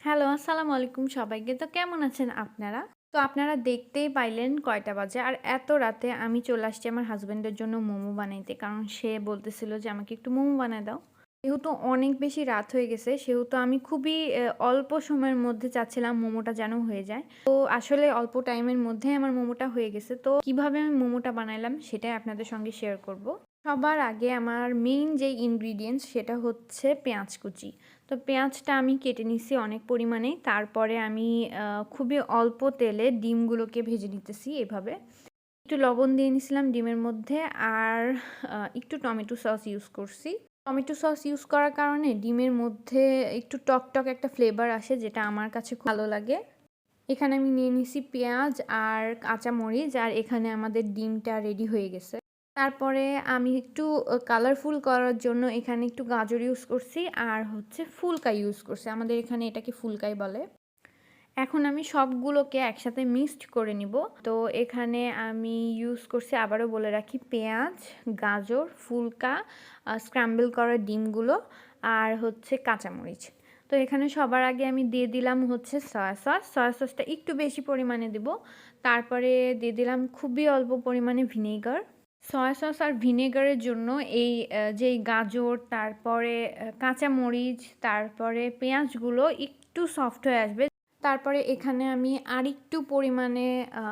Hello, আসসালামু আলাইকুম সবাইকে। তো কেমন আছেন আপনারা? তো আপনারা দেখতেই পাইলেন কয়টা বাজে। আর এত রাতে আমি চলে আসছি আমার হাসব্যান্ডের জন্য মোমো বানাইতে। কারণ সে বলতেছিল যে, "আমাকে একটু মোমো বানায় দাও।" যেহেতু অনেক বেশি রাত হয়ে গেছে, সেহেতু আমি খুবই অল্প সময়ের মধ্যে চাচ্ছিলাম মোমোটা যেন হয়ে যায়। তো আসলে অল্প টাইমের মধ্যেই আমার মোমোটা হয়ে গেছে। তো কিভাবে আমি মোমোটা বানাইলাম সেটাই আপনাদের সঙ্গে শেয়ার করব। সবার আগে আমার মেইন যেই ইনগ্রিডিয়েন্টস সেটা হচ্ছে পেঁয়াজ কুচি। তো পেঁয়াজটা আমি কেটে নিছি অনেক পরিমাণে। তারপরে আমি খুবই অল্প তেলে ডিমগুলোকে ভেজে নিতেছি এভাবে। একটু লবণ দিয়ে নিছিলাম ডিমের মধ্যে আর একটু টমেটো সস ইউজ করছি। টমেটো সস ইউজ করার কারণে ডিমের মধ্যে একটু টক একটা ফ্লেভার আসে যেটা আমার কাছে খুব ভালো লাগে। এখানে আমি নিয়ে নিছি পেঁয়াজ আর কাঁচামরিচ আর এখানে আমাদের ডিমটা রেডি হয়ে গেছে। তারপরে আমি একটু কালারফুল করার জন্য এখানে একটু গাজর ইউজ করছি আর হচ্ছে ফুলকা ইউজ করছি। আমাদের এখানে এটাকে ফুলকাই বলে। এখন আমি সবগুলোকে একসাথে মিক্সড করে নিব। তো এখানে আমি ইউজ করছি আবারও বলে রাখি পেঁয়াজ, গাজর, ফুলকা, স্ক্র্যাম্বল করা ডিমগুলো আর হচ্ছে কাঁচামরিচ। তো এখানে সবার আগে আমি দিয়ে দিলাম হচ্ছে সয়া সস। সয়া সসটা একটু বেশি পরিমাণে দিব। তারপরে দিয়ে দিলাম খুবই অল্প পরিমাণে ভিনেগার। সয়া সস আর ভিনেগারের জন্য এই যেই গাজর, তারপরে কাঁচামরিচ, তারপরে পেঁয়াজগুলো একটু সফট হয়ে আসবে। তারপরে এখানে আমি আরেকটু পরিমাণে আ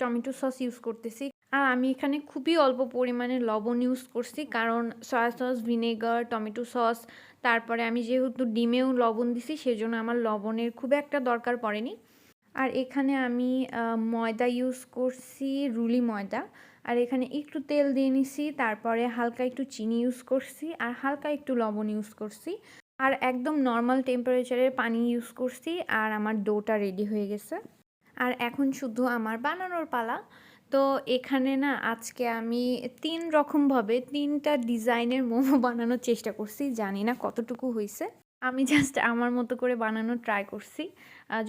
টমেটো সস ইউজ করতেছি। আর আমি এখানে খুবই অল্প পরিমাণে লবণ ইউজ করছি। কারণ soya sauce, vinegar, tomato sauce তারপরে আমি যেহেতু ডিমেও লবণ দিছি সেজন্য আমার লবণের খুব একটা দরকার পড়েনি। আর এখানে আমি ময়দা ইউজ করছি, রুলি ময়দা। আর এখানে একটু তেল দিয়ে নিছি, তারপরে হালকা একটু চিনি ইউজ করছি আর হালকা একটু লবণ ইউজ করছি। আর একদম নরমাল টেম্পারেচারের পানি ইউজ করছি আর আমার ডোটা রেডি হয়ে গেছে। আর এখন শুধু আমার বানানোর পালা। তো এখানে না আজকে আমি ৩ রকমভাবে ৩ টা ডিজাইনের মোমো বানানোর চেষ্টা করছি। জানি না কতটুকু হইছে। আমি জাস্ট আমার মতো করে বানানোর ট্রাই করছি।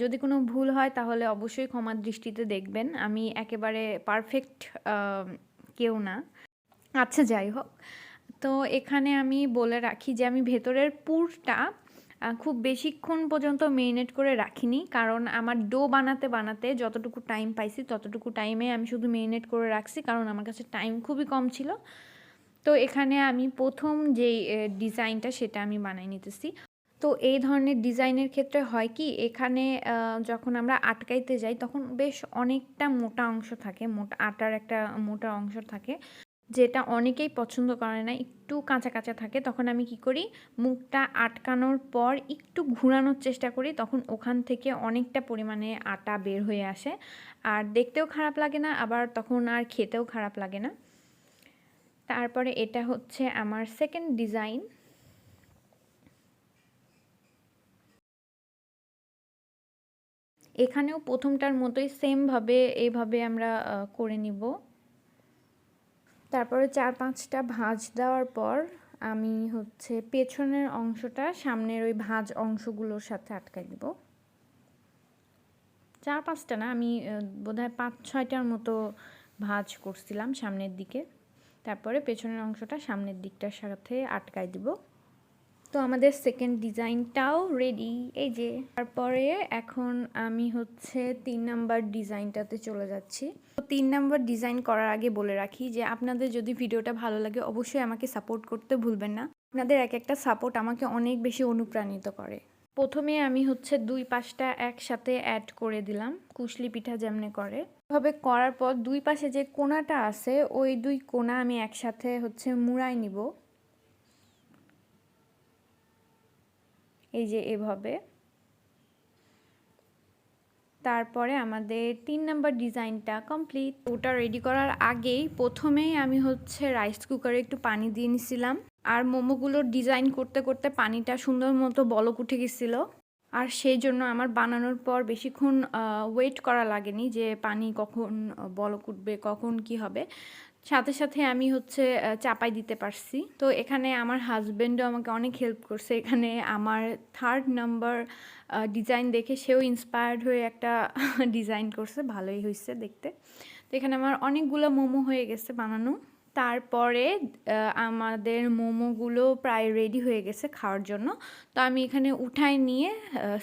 যদি কোনো ভুল হয় তাহলে অবশ্যই ক্ষমার দৃষ্টিতে দেখবেন। আমি একেবারে পারফেক্ট আ কেউ না। আচ্ছা যাই হোক। তো এখানে আমি বলে রাখি যে আমি ভেতরের পুরটা খুব বেশিক্ষণ পর্যন্ত মেরিনেট করে রাখিনি। কারণ আমার ডো বানাতে যতটুকু টাইম পাইছি ততটুকু টাইমে আমি শুধু মেরিনেট করে রাখছি। কারণ আমার কাছে টাইম খুবই কম ছিল। তো এখানে আমি ১ম যেই ডিজাইনটা সেটা আমি বানাই নিতেছি। তো এই ধরনের ডিজাইনের ক্ষেত্রে হয় কি এখানে যখন আমরা আটকাইতে যাই তখন বেশ অনেকটা মোটা অংশ থাকে। আটার একটা মোটা অংশ থাকে। যেটা অনেকেই পছন্দ করে না। একটু কাঁচা থাকে। তখন আমি কি করি? মুখটা আটকানোর পর একটু ঘুরানোর চেষ্টা করি। তখন ওখান থেকে অনেকটা পরিমাণে আটা বের হয়ে আসে। আর দেখতেও খারাপ লাগে না, আবার তখন আর খেতেও খারাপ লাগে না। তারপরে এটা হচ্ছে আমার 2nd ডিজাইন। এখানেও ১ম টার মতোই সেমভাবে এভাবে আমরা করে নিব। তারপরে ৪-৫ টা ভাঁজ দেওয়ার পর আমি হচ্ছে পেছনের অংশটা সামনের ওই ভাঁজ অংশগুলোর সাথে আটকাই দিব। ৪-৫ টা না, আমি বোধহয় ৫-৬ টার মতো ভাঁজ করছিলাম সামনের দিকে। তারপরে পেছনের অংশটা সামনের দিকটার সাথে আটকাই দিব। তো আমাদের 2nd ডিজাইনটাও রেডি, এই যে। তারপরে এখন আমি হচ্ছে ৩ নাম্বার ডিজাইনটাতে চলে যাচ্ছি। তো ৩ নাম্বার ডিজাইন করার আগে বলে রাখি যে আপনাদের যদি ভিডিওটা ভালো লাগে অবশ্যই আমাকে সাপোর্ট করতে ভুলবেন না। আপনাদের একটা সাপোর্ট আমাকে অনেক বেশি অনুপ্রাণিত করে। ১ম এ আমি হচ্ছে ২ পাশটা একসাথে অ্যাড করে দিলাম, কুশলি পিঠা যেমনে করে। এভাবে করার পর ২ পাশে যে কোণাটা আছে ওই ২ কোণা আমি একসাথে হচ্ছে মুড়াই নিব। এই যে এভাবে। তারপরে আমাদের ৩ নাম্বার ডিজাইনটা কমপ্লিট। ওটা রেডি করার আগেই ১ম এই আমি হচ্ছে রাইস কুকারে একটু পানি দিয়ে নিছিলাম। আর মোমোগুলোর ডিজাইন করতে পানিটা সুন্দর মতো বলক উঠে গেছিল। আর সেই জন্য আমার বানানোর পর বেশিক্ষণ ওয়েট করা লাগেনি যে পানি কখন বলক উঠবে, কখন কি হবে। সাথে আমি হচ্ছে চাপাই দিতে পারছি। তো এখানে আমার হাসব্যান্ডও আমাকে অনেক হেল্প করছে। এখানে আমার 3rd নাম্বার ডিজাইন দেখে সেও ইন্সপায়ার্ড হয়ে একটা ডিজাইন করছে। ভালোই হইছে দেখতে। তো এখানে আমার অনেকগুলো মোমো হয়ে গেছে বানানো। তারপরে আমাদের মোমোগুলো প্রায় রেডি হয়ে গেছে খাওয়ার জন্য। তো আমি এখানে উঠায় নিয়ে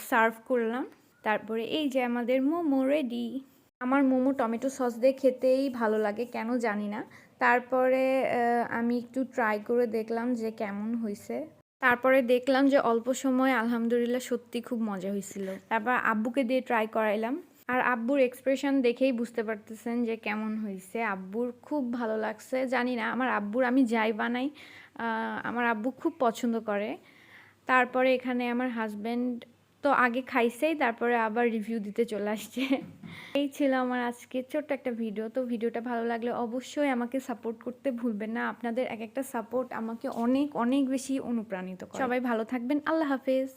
সার্ভ করলাম। তারপরে এই যে আমাদের মোমো রেডি। আমার মোমো টমেটো সস দিয়ে খেতেই ভালো লাগে, কেন জানি না। তারপরে আমি একটু ট্রাই করে দেখলাম যে কেমন হইছে। তারপরে দেখলাম যে অল্প সময়ে আলহামদুলিল্লাহ সত্যি খুব মজা হয়েছিল। তারপর আব্বুকে দিয়ে ট্রাই করাইলাম। আর আব্বুর এক্সপ্রেশন দেখেই বুঝতে পারতেছেন যে কেমন হয়েছে। আব্বুর খুব ভালো লাগছে। জানি না, আমার আব্বুর আমি যাই বানাই আমার আব্বু খুব পছন্দ করে। তারপরে এখানে আমার হাজব্যান্ড তো আগে খাইছেই, তারপরে আবার রিভিউ দিতে চলে আসছে। এই ছিল আমার আজকে ছোট্ট একটা ভিডিও। তো ভিডিওটা ভালো লাগলে অবশ্যই আমাকে সাপোর্ট করতে ভুলবেন না। আপনাদের এক একটা সাপোর্ট আমাকে অনেক অনেক বেশি অনুপ্রাণিত করে। সবাই ভালো থাকবেন। আল্লাহ হাফেজ।